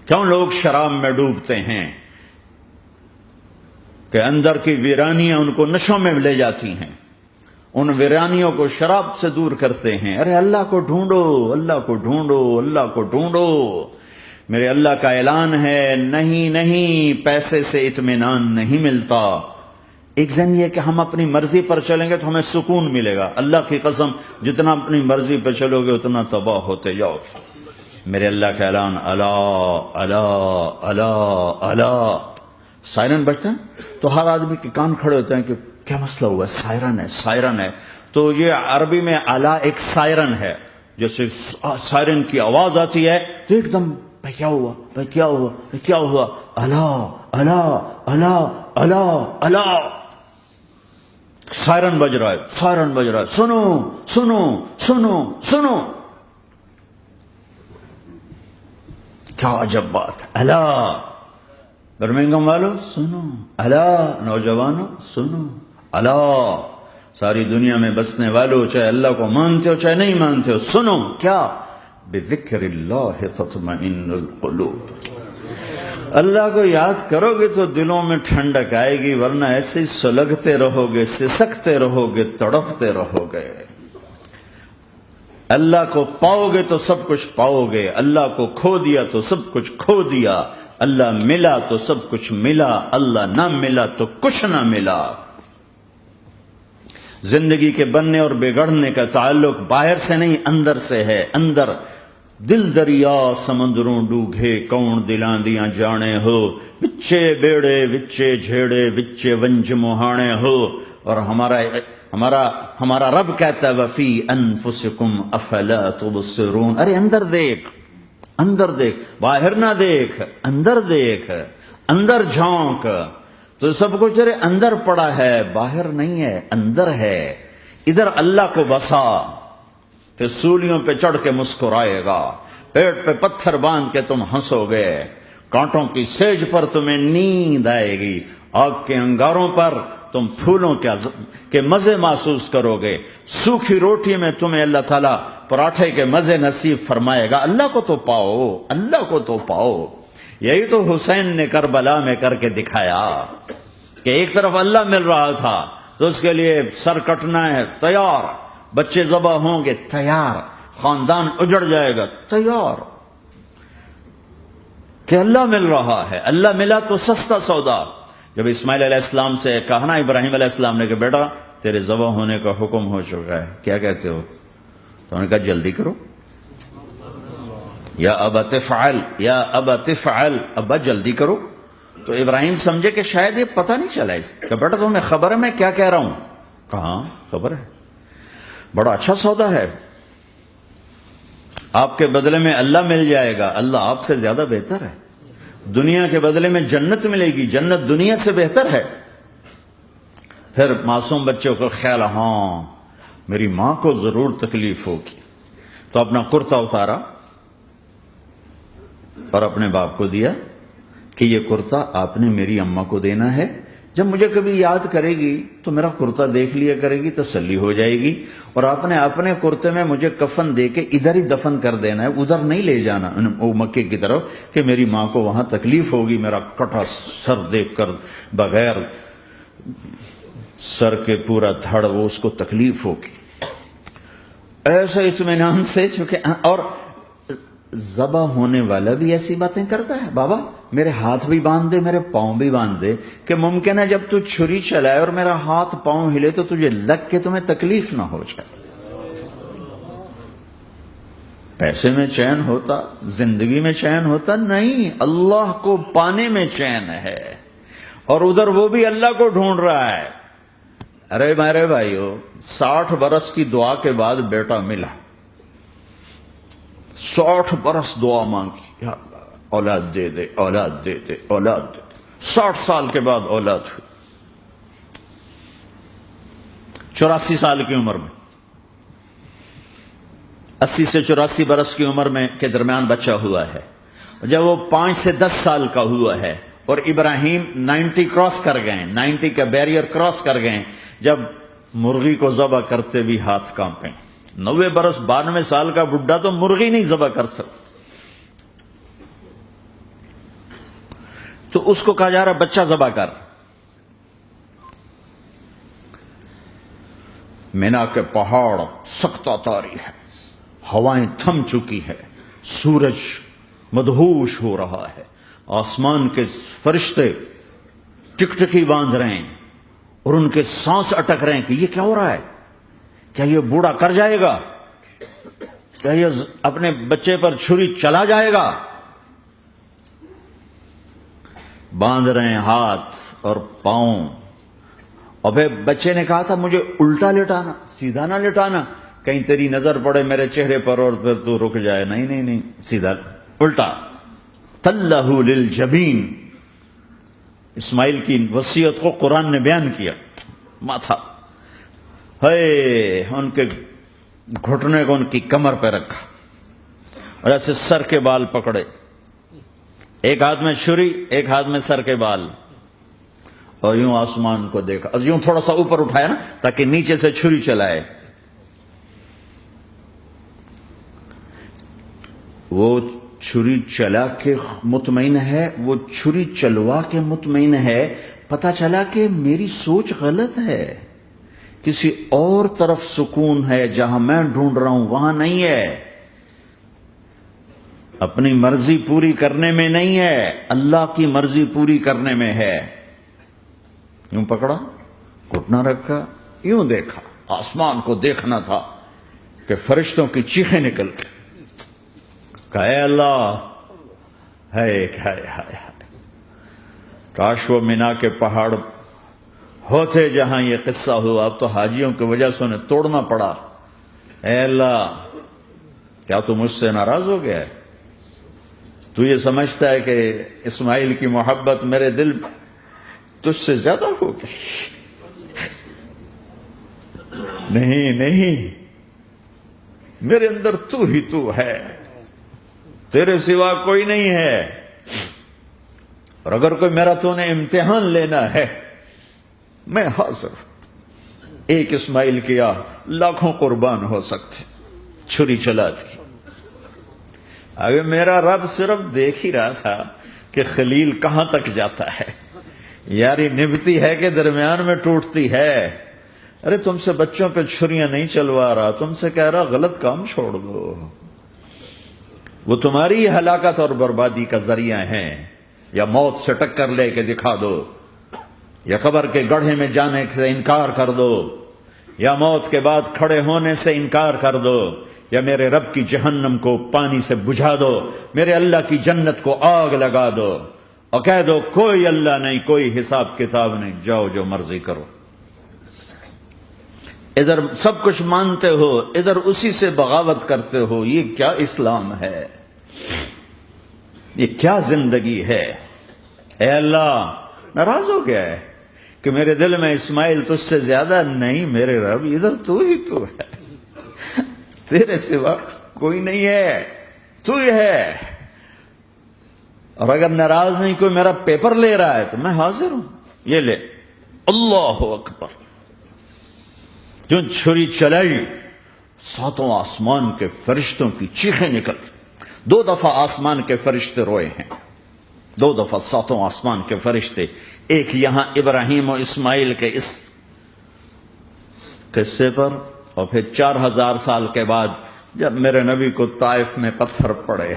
کیوں لوگ شراب میں ڈوبتے ہیں کہ اندر کی ویرانیاں ان کو نشوں میں لے جاتی ہیں، ان ویرانیوں کو شراب سے دور کرتے ہیں۔ ارے اللہ کو ڈھونڈو، اللہ کو ڈھونڈو، اللہ کو ڈھونڈو۔ میرے اللہ کا اعلان ہے، نہیں نہیں، پیسے سے اطمینان نہیں ملتا۔ ایک ذہن یہ کہ ہم اپنی مرضی پر چلیں گے تو ہمیں سکون ملے گا۔ اللہ کی قسم، جتنا اپنی مرضی پر چلو گے اتنا تباہ ہوتے جاؤ۔ میرے اللہ کا اعلان، الا الا الا الا، سائرن بجتا ہے تو ہر آدمی کے کان کھڑے ہوتے ہیں کہ کیا مسئلہ ہوا ہے، سائرن ہے، سائرن ہے۔ تو یہ عربی میں الا ایک سائرن ہے، جیسے سائرن کی آواز آتی ہے تو ایک دم بھائی کیا ہوا، بھائی کیا ہوا، بھائی کیا ہوا، الا الا الا الا الا، سائرن بج رہا ہے، سائرن بج رہا ہے، سنو سنو سنو سنو۔ کیا عجب بات ہے، الا برمنگم والو سنو، الا نوجوانوں سنو، الا ساری دنیا میں بسنے والوں، چاہے اللہ کو مانتے ہو چاہے نہیں مانتے ہو، سنو۔ کیا؟ بذکر اللہ تطمئن القلوب، اللہ کو یاد کرو گے تو دلوں میں ٹھنڈک آئے گی، ورنہ ایسے ہی سلگتے رہو گے، سسکتے رہو گے، تڑپتے رہو گے۔ اللہ کو پاؤ گے تو سب کچھ پاؤ گے، اللہ کو کھو دیا تو سب کچھ کھو دیا، اللہ ملا تو سب کچھ ملا، اللہ نہ ملا تو کچھ نہ ملا۔ زندگی کے بننے اور بگڑنے کا تعلق باہر سے نہیں اندر سے ہے۔ اندر دل دریا سمندروں ڈوگے، کون دلاں دیاں جانے ہو، وچے بیڑے وچے جھیڑے وچے ونج مہانے ہو۔ اور ہمارا رب کہتا ہے وفی انفسکم افلا تبصرون، ارے اندر دیکھ، اندر دیکھ، باہر نہ دیکھ، اندر دیکھ، اندر جھونک، تو سب کچھ تیرے اندر پڑا ہے، باہر نہیں ہے، اندر ہے۔ ادھر اللہ کو بسا، پھر سولیوں پہ چڑھ کے مسکرائے گا، پیٹ پہ پتھر باندھ کے تم ہنسو گے، کانٹوں کی سیج پر تمہیں نیند آئے گی، آگ کے انگاروں پر تم پھولوں کے مزے محسوس کرو گے، سوکھی روٹی میں تمہیں اللہ تعالیٰ پراٹھے کے مزے نصیب فرمائے گا۔ اللہ کو تو پاؤ، اللہ کو تو پاؤ۔ یہی تو حسین نے کربلا میں کر کے دکھایا کہ ایک طرف اللہ مل رہا تھا تو اس کے لیے سر کٹنا ہے، تیار، بچے ذبح ہوں گے، تیار، خاندان اجڑ جائے گا، تیار، کہ اللہ مل رہا ہے۔ اللہ ملا تو سستا سودا۔ جب اسماعیل علیہ السلام سے کہا نا ابراہیم علیہ السلام نے کہ بیٹا تیرے ذبح ہونے کا حکم ہو چکا ہے، کیا کہتے ہو؟ تو انہوں نے کہا جلدی کرو، یا ابا تفعل، یا ابا تفعل، ابا جلدی کرو۔ تو ابراہیم سمجھے کہ شاید یہ پتہ نہیں چلا اس کہ بیٹا تمہیں خبر ہے میں کیا کہہ رہا ہوں؟ کہاں خبر ہے، بڑا اچھا سودا ہے، آپ کے بدلے میں اللہ مل جائے گا، اللہ آپ سے زیادہ بہتر ہے، دنیا کے بدلے میں جنت ملے گی، جنت دنیا سے بہتر ہے۔ پھر معصوم بچوں کو خیال، ہاں میری ماں کو ضرور تکلیف ہوگی، تو اپنا کرتا اتارا اور اپنے باپ کو دیا کہ یہ کرتا آپ نے میری اماں کو دینا ہے، جب مجھے کبھی یاد کرے گی تو میرا کرتا دیکھ لیا کرے گی، تسلی ہو جائے گی، اور آپ نے اپنے کرتے میں مجھے کفن دے کے ادھر ہی دفن کر دینا ہے، ادھر نہیں لے جانا وہ مکے کی طرف کہ میری ماں کو وہاں تکلیف ہوگی، میرا کٹا سر دیکھ کر بغیر سر کے پورا دھڑ وہ اس کو تکلیف ہوگی۔ ایسا اطمینان سے، چونکہ اور ذبح ہونے والا بھی ایسی باتیں کرتا ہے، بابا میرے ہاتھ بھی باندھ دے، میرے پاؤں بھی باندھ دے، کہ ممکن ہے جب تو چھری چلائے اور میرا ہاتھ پاؤں ہلے تو تجھے لگ کے تمہیں تکلیف نہ ہو جائے۔ پیسے میں چین ہوتا، زندگی میں چین ہوتا نہیں، اللہ کو پانے میں چین ہے، اور ادھر وہ بھی اللہ کو ڈھونڈ رہا ہے۔ ارے میرے بھائیو، 60 برس کی دعا کے بعد بیٹا ملا، 60 برس دعا مانگی، یا اللہ اولاد دے دے، اولاد دے دے، اولاد دے دے، 60 سال کے بعد اولاد ہوئی، 84 سال کی عمر میں، 80 سے 84 برس کی عمر میں کے درمیان بچہ ہوا ہے۔ جب وہ 5 سے 10 سال کا ہوا ہے اور ابراہیم 90 کراس کر گئے، 90 کا بیریئر کراس کر گئے، جب مرغی کو ذبح کرتے بھی ہاتھ کانپیں، 90 برس 92 سال کا بڈھا تو مرغی نہیں ذبح کر سکتا، تو اس کو کہا جا رہا بچہ ذبح کر. مینا کے پہاڑ سختہ تاری ہے، ہوائیں تھم چکی ہے، سورج مدہوش ہو رہا ہے، آسمان کے فرشتے ٹکٹکی باندھ رہے ہیں اور ان کے سانس اٹک رہے ہیں کہ یہ کیا ہو رہا ہے؟ کیا یہ بوڑھا کر جائے گا؟ کیا یہ اپنے بچے پر چھری چلا جائے گا؟ باندھ رہے ہیں ہاتھ اور پاؤں. اور پھر بچے نے کہا تھا مجھے الٹا لٹانا، سیدھا نہ لٹانا، کہیں تیری نظر پڑے میرے چہرے پر اور پھر تو رک جائے. نہیں نہیں نہیں، سیدھا الٹا. تلہ للجبین، اسماعیل کی وصیت کو قرآن نے بیان کیا. ماتھا ہے ان کے گھٹنے کو ان کی کمر پہ رکھا اور ایسے سر کے بال پکڑے، ایک ہاتھ میں چھری ایک ہاتھ میں سر کے بال، اور یوں آسمان کو دیکھا، یوں تھوڑا سا اوپر اٹھایا نا تاکہ نیچے سے چھری چلائے. وہ چھری چلا کے مطمئن ہے، وہ چھری چلوا کے مطمئن ہے. پتہ چلا کہ میری سوچ غلط ہے، کسی اور طرف سکون ہے، جہاں میں ڈھونڈ رہا ہوں وہاں نہیں ہے. اپنی مرضی پوری کرنے میں نہیں ہے، اللہ کی مرضی پوری کرنے میں ہے. یوں پکڑا، گھٹنا رکھا، یوں دیکھا. آسمان کو دیکھنا تھا کہ فرشتوں کی چیخیں نکل گئی. کہا اے اللہ، ہے کاش وہ مینا کے پہاڑ ہوتے جہاں یہ قصہ ہوا. اب تو حاجیوں کی وجہ سے انہیں توڑنا پڑا. اے اللہ، کیا تو مجھ سے ناراض ہو گیا ہے؟ تو یہ سمجھتا ہے کہ اسماعیل کی محبت میرے دل تجھ سے زیادہ ہو گئی؟ نہیں، میرے اندر تو ہی تو ہے، تیرے سوا کوئی نہیں ہے. اور اگر کوئی میرا تو نے امتحان لینا ہے میں حاضر. ایک اسماعیل کیا لاکھوں قربان ہو سکتے. چھری چلا دی. اگر میرا رب صرف دیکھ ہی رہا تھا کہ خلیل کہاں تک جاتا ہے، یاری نبھتی ہے کہ درمیان میں ٹوٹتی ہے. ارے تم سے بچوں پہ چھریاں نہیں چلوا رہا، تم سے کہہ رہا غلط کام چھوڑ دو. وہ تمہاری ہلاکت اور بربادی کا ذریعہ ہیں. یا موت سے ٹکر لے کے دکھا دو، یا قبر کے گڑھے میں جانے سے انکار کر دو، یا موت کے بعد کھڑے ہونے سے انکار کر دو، یا میرے رب کی جہنم کو پانی سے بجھا دو، میرے اللہ کی جنت کو آگ لگا دو اور کہہ دو کوئی اللہ نہیں، کوئی حساب کتاب نہیں، جاؤ جو مرضی کرو. ادھر سب کچھ مانتے ہو، ادھر اسی سے بغاوت کرتے ہو. یہ کیا اسلام ہے؟ یہ کیا زندگی ہے؟ اے اللہ، ناراض ہو گیا ہے کہ میرے دل میں اسماعیل تجھ سے زیادہ نہیں. میرے رب ادھر تو ہی تو ہے، تیرے سوا کوئی نہیں ہے، تو ہی ہے. اور اگر ناراض نہیں کوئی میرا پیپر لے رہا ہے تو میں حاضر ہوں. یہ لے. اللہ اکبر. جو چھری چلائی، ساتوں آسمان کے فرشتوں کی چیخیں نکل. 2 دفعہ آسمان کے فرشتے روئے ہیں، 2 دفعہ ساتوں آسمان کے فرشتے. ایک یہاں ابراہیم و اسماعیل کے اس قصے پر، اور پھر 4000 سال کے بعد جب میرے نبی کو طائف میں پتھر پڑے.